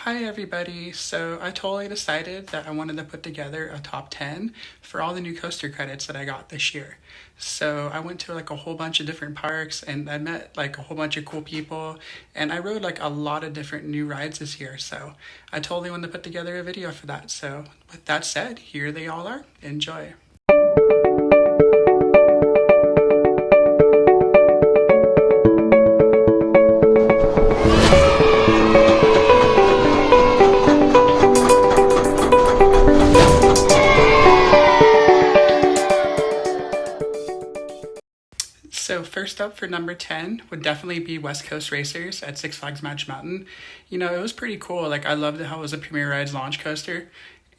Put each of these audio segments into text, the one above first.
Hi everybody. So I totally decided that I wanted to put together a top 10 for all the new coaster credits that I got this year. So I went to like a whole bunch of different parks and I met like a whole bunch of cool people and I rode like a lot of different new rides this year. So I totally wanted to put together a video for that. So with that said, here they all are. Enjoy. So first up for number 10 would definitely be West Coast Racers at Six Flags Magic Mountain. It was pretty cool. Like I loved how it was a Premier Rides launch coaster.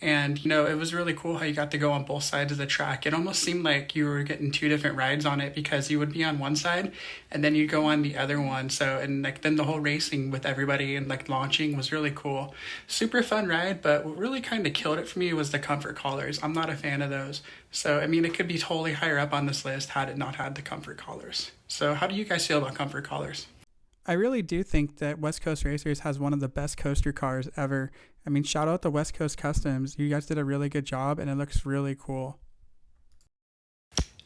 And it was really cool how you got to go on both sides of the track. It almost seemed like you were getting two different rides on it because you would be on one side and then you'd go on the other one. So, and like then the whole racing with everybody and like launching was really cool. Super fun ride, but what really kind of killed it for me was the comfort collars. I'm not a fan of those. So, I mean, it could be totally higher up on this list had it not had the comfort collars. So, how do you guys feel about comfort collars? I really do think that West Coast Racers has one of the best coaster cars ever. I mean, shout out to West Coast Customs. You guys did a really good job and it looks really cool.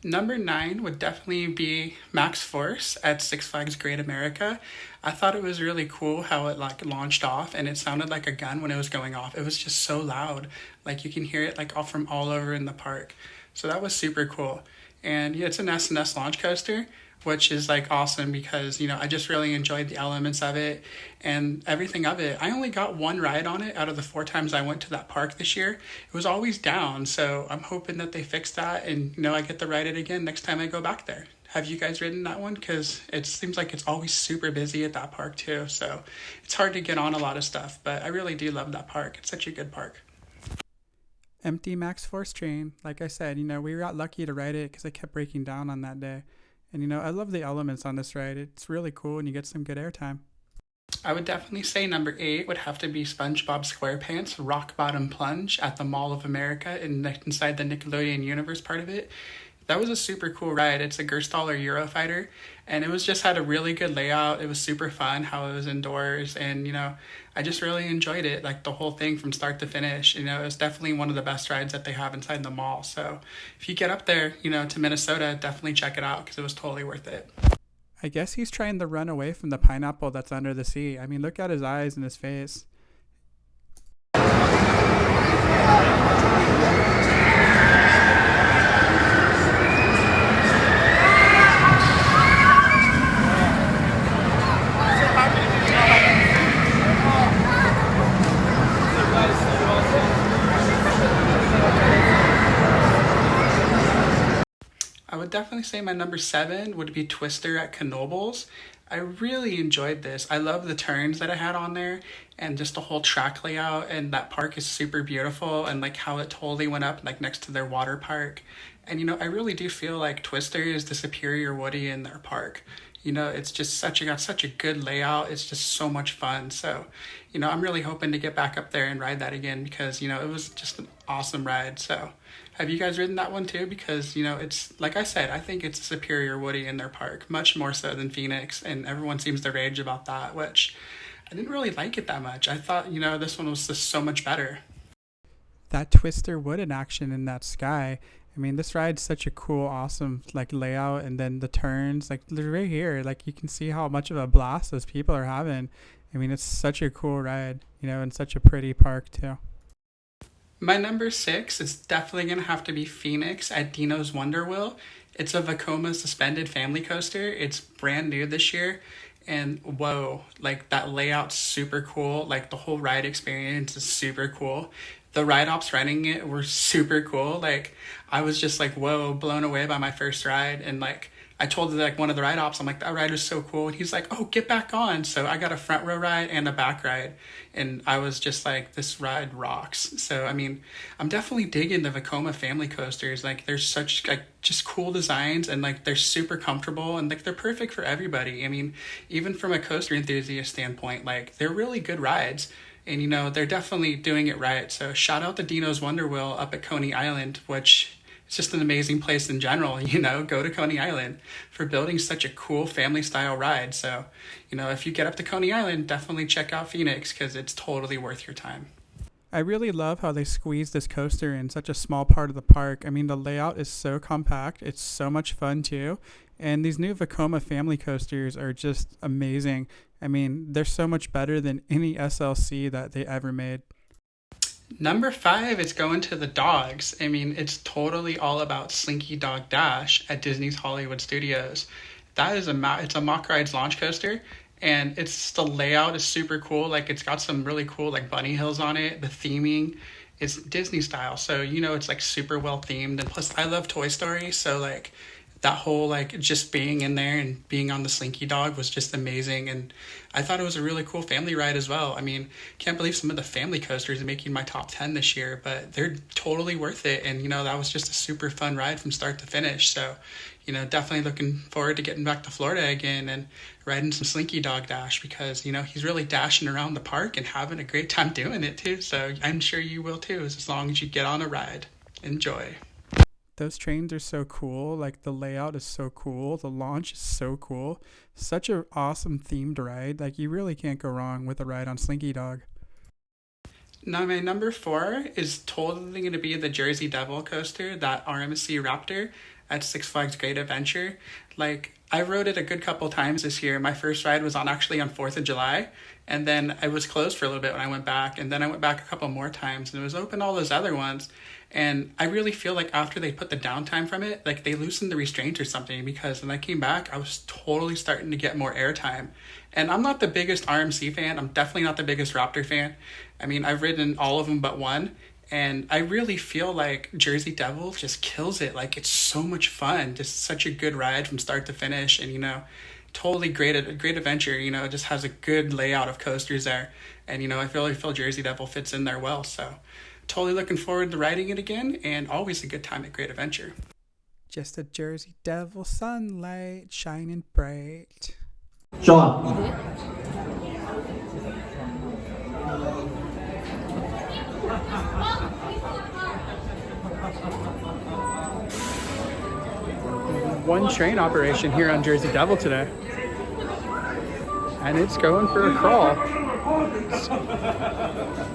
Number 9 would definitely be Max Force at Six Flags Great America. I thought it was really cool how it like launched off and it sounded like a gun when it was going off. It was just so loud. Like you can hear it like all from all over in the park. So that was super cool. And yeah, it's an S&S launch coaster, which is like awesome because I just really enjoyed the elements of it and everything of it. I only got one ride on it out of the 4 times I went to that park this year. It was always down, so I'm hoping that they fix that and I get to ride it again next time I go back there. Have you guys ridden that one? Because it seems like it's always super busy at that park too, so it's hard to get on a lot of stuff, but I really do love that park. It's such a good park. Empty Max Force train. Like I said, we got lucky to ride it because it kept breaking down on that day. And I love the elements on this ride. It's really cool and you get some good airtime. I would definitely say number 8 would have to be SpongeBob SquarePants Rock Bottom Plunge at the Mall of America inside the Nickelodeon Universe part of it. That was a super cool ride. It's a Gerstaller Eurofighter, and it was just had a really good layout. It was super fun how it was indoors, and I just really enjoyed it, like the whole thing from start to finish. It was definitely one of the best rides that they have inside the mall. So if you get up there, to Minnesota, definitely check it out because it was totally worth it. I guess he's trying to run away from the pineapple that's under the sea. I mean, look at his eyes and his face. I would definitely say my number 7 would be Twister at Knoebels. I really enjoyed this. I love the turns that I had on there and just the whole track layout, and that park is super beautiful and like how it totally went up like next to their water park. And I really do feel like Twister is the superior Woody in their park. It's just got such a good layout. It's just so much fun. So, I'm really hoping to get back up there and ride that again because, it was just an awesome ride. So have you guys ridden that one too? Because, it's, like I said, I think it's a superior Woody in their park, much more so than Phoenix. And everyone seems to rage about that, which I didn't really like it that much. I thought, this one was just so much better. That Twister wood in action in that sky. I mean, this ride's such a cool, awesome like layout, and then the turns, like right here, like you can see how much of a blast those people are having. I mean, it's such a cool ride, and such a pretty park too. My number 6 is definitely going to have to be Phoenix at Dino's Wonder Wheel. It's a Vekoma suspended family coaster. It's brand new this year. And whoa, like that layout's super cool. Like the whole ride experience is super cool. The ride ops running it were super cool. Like I was just like, whoa, blown away by my first ride. And like I told like one of the ride ops, I'm like, that ride was so cool. And he's like, oh, get back on. So I got a front row ride and a back ride. And I was just like, this ride rocks. So, I mean, I'm definitely digging the Vekoma family coasters. Like there's such like just cool designs and like they're super comfortable and like they're perfect for everybody. I mean, even from a coaster enthusiast standpoint, like they're really good rides. And they're definitely doing it right. So shout out to Dino's Wonder Wheel up at Coney Island, which it's just an amazing place in general. Go to Coney Island for building such a cool family style ride. So, if you get up to Coney Island, definitely check out Phoenix because it's totally worth your time. I really love how they squeeze this coaster in such a small part of the park. I mean, the layout is so compact. It's so much fun too. And these new Vekoma family coasters are just amazing. I mean, they're so much better than any SLC that they ever made. Number 5 is going to the dogs. I mean, it's totally all about Slinky Dog Dash at Disney's Hollywood Studios. That is it's a Mock Rides launch coaster, and the layout is super cool. Like, it's got some really cool like bunny hills on it. The theming is Disney style, so it's like super well themed. And plus, I love Toy Story, so like that whole like just being in there and being on the Slinky Dog was just amazing. And I thought it was a really cool family ride as well. I mean, can't believe some of the family coasters are making my top 10 this year, but they're totally worth it. And that was just a super fun ride from start to finish. So definitely looking forward to getting back to Florida again and riding some Slinky Dog Dash because he's really dashing around the park and having a great time doing it too. So I'm sure you will too, as long as you get on a ride. Enjoy. Those trains are so cool. Like, the layout is so cool. The launch is so cool. Such an awesome themed ride. Like, you really can't go wrong with a ride on Slinky Dog. Now, my number 4 is totally going to be the Jersey Devil coaster, that RMC Raptor at Six Flags Great Adventure. Like, I rode it a good couple times this year. My first ride was actually on 4th of July, and then I was closed for a little bit when I went back, and then I went back a couple more times, and it was open all those other ones. And I really feel like after they put the downtime from it, like they loosened the restraints or something, because when I came back, I was totally starting to get more airtime. And I'm not the biggest RMC fan. I'm definitely not the biggest Raptor fan. I mean, I've ridden all of them but one. And I really feel like Jersey Devil just kills it. Like, it's so much fun. Just such a good ride from start to finish. And, totally great adventure. It just has a good layout of coasters there. And, I feel Jersey Devil fits in there well. So totally looking forward to riding it again, and always a good time at Great Adventure. Just a Jersey Devil sunlight shining bright. Sean. One train operation here on Jersey Devil today. And it's going for a crawl.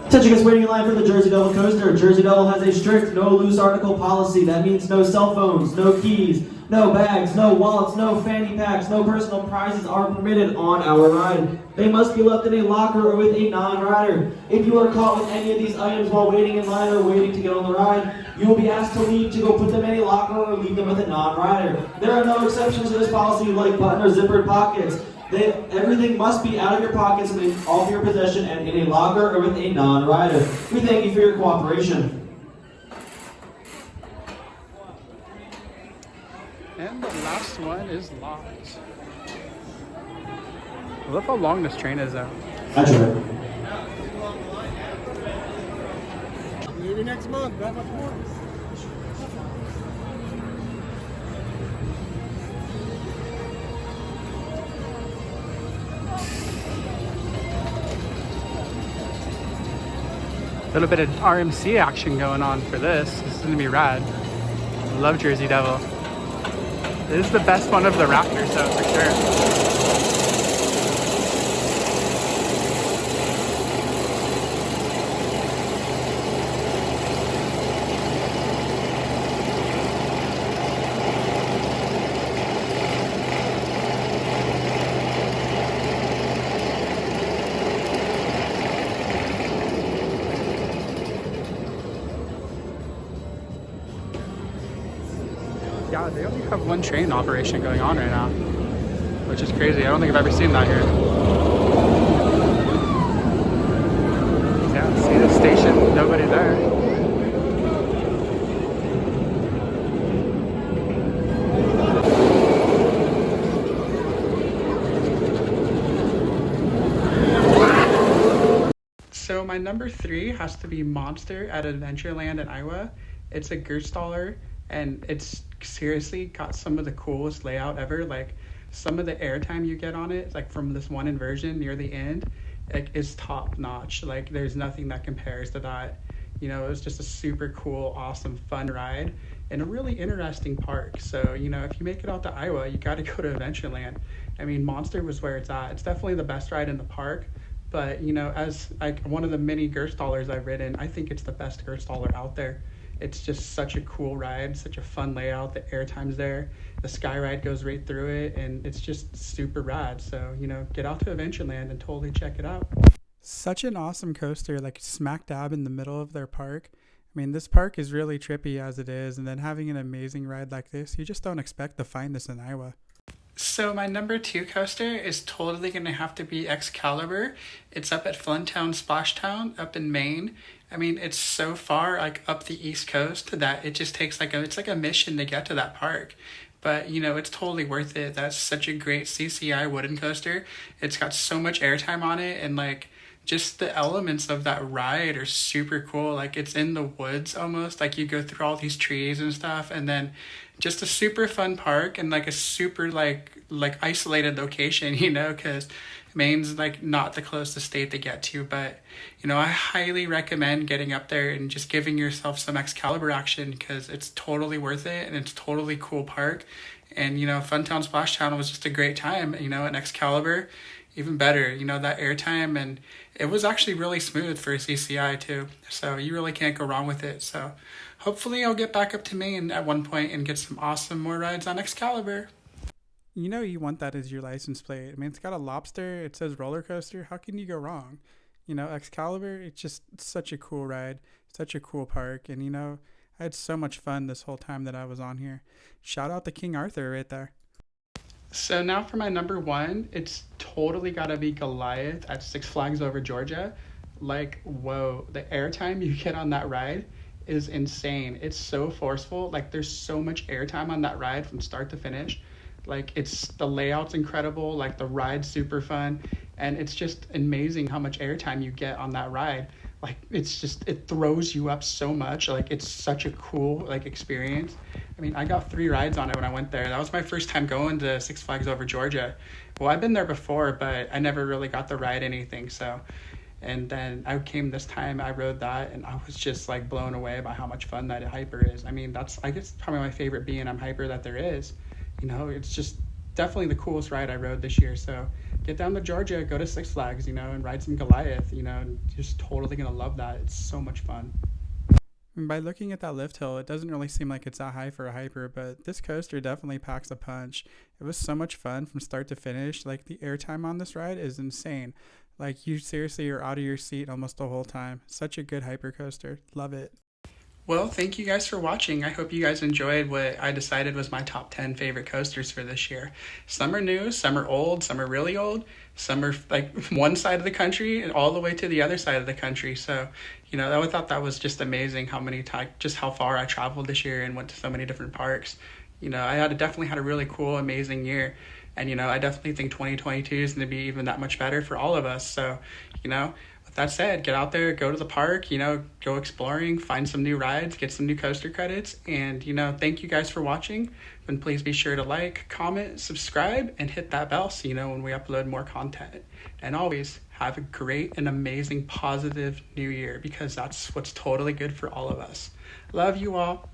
Attention guys waiting in line for the Jersey Devil coaster. Jersey Devil has a strict no loose article policy. That means no cell phones, no keys, no bags, no wallets, no fanny packs, no personal prizes are permitted on our ride. They must be left in a locker or with a non-rider. If you are caught with any of these items while waiting in line or waiting to get on the ride, you will be asked to leave to go put them in a locker or leave them with a non-rider. There are no exceptions to this policy like button or zippered pockets. Everything must be out of your pockets and off your possession and in a locker or with a non-rider. We thank you for your cooperation. And the last one is locked. I love how long this train is though. That's right. Maybe next month, that much more. A little bit of RMC action going on for this. This is gonna be rad. Love Jersey Devil. This is the best one of the Raptors though, for sure. Yeah, they only have one train operation going on right now, which is crazy. I don't think I've ever seen that here. Yeah, see the station, nobody there. So my number 3 has to be Monster at Adventureland in Iowa. It's a Gerstaller, and it's seriously got some of the coolest layout ever. Like, some of the airtime you get on it, like from this one inversion near the end, like, is top notch. Like, there's nothing that compares to that. It was just a super cool, awesome, fun ride in a really interesting park. So, if you make it out to Iowa, you got to go to Adventureland. I mean, Monster was where it's at. It's definitely the best ride in the park. But, as like one of the many Gerstallers I've ridden, I think it's the best Gerstaller out there. It's just such a cool ride, such a fun layout. The airtime's there. The sky ride goes right through it, and it's just super rad. So, get out to Adventureland and totally check it out. Such an awesome coaster, like smack dab in the middle of their park. I mean, this park is really trippy as it is, and then having an amazing ride like this, you just don't expect to find this in Iowa. So my number 2 coaster is totally going to have to be Excalibur. It's up at Funtown Splashtown up in Maine. I mean, it's so far like up the East Coast that it just takes it's like a mission to get to that park. But, it's totally worth it. That's such a great CCI wooden coaster. It's got so much airtime on it, and just the elements of that ride are super cool. Like, it's in the woods almost. Like, you go through all these trees and stuff, and then just a super fun park and a super like isolated location, because Maine's not the closest state to get to. But I highly recommend getting up there and just giving yourself some Excalibur action, because it's totally worth it and it's totally cool park. And Funtown Splashtown was just a great time. And Excalibur, even better. That airtime, and it was actually really smooth for a CCI too. So you really can't go wrong with it. So hopefully I'll get back up to Maine at one point and get some awesome more rides on Excalibur. You want that as your license plate. I mean, it's got a lobster. It says roller coaster. How can you go wrong? Excalibur, it's just such a cool ride, such a cool park. And, I had so much fun this whole time that I was on here. Shout out to King Arthur right there. So now for my number 1, it's totally got to be Goliath at Six Flags Over Georgia. Whoa, the airtime you get on that ride is insane. It's so forceful. There's so much airtime on that ride from start to finish. The layout's incredible, the ride's super fun, and it's just amazing how much airtime you get on that ride. It throws you up so much. It's such a cool experience. I mean, I got 3 rides on it when I went there. That was my first time going to Six Flags Over Georgia. Well, I've been there before, but I never really got to ride anything. So, and then I came this time, I rode that, and I was just blown away by how much fun that hyper is. I mean, I guess probably my favorite B&M hyper that there is. It's just definitely the coolest ride I rode this year. So get down to Georgia, go to Six Flags, and ride some Goliath, and you're just totally going to love that. It's so much fun. And by looking at that lift hill, it doesn't really seem like it's that high for a hyper, but this coaster definitely packs a punch. It was so much fun from start to finish. The airtime on this ride is insane. You seriously are out of your seat almost the whole time. Such a good hyper coaster. Love it. Well, thank you guys for watching. I hope you guys enjoyed what I decided was my top 10 favorite coasters for this year. Some are new, some are old, some are really old, some are one side of the country and all the way to the other side of the country. So, I thought that was just amazing just how far I traveled this year and went to so many different parks. I definitely had a really cool, amazing year. And, I definitely think 2022 is going to be even that much better for all of us. So, with that said, get out there, go to the park, go exploring, find some new rides, get some new coaster credits. And, thank you guys for watching. And please be sure to like, comment, subscribe, and hit that bell so when we upload more content. And always have a great and amazing, positive new year, because that's what's totally good for all of us. Love you all.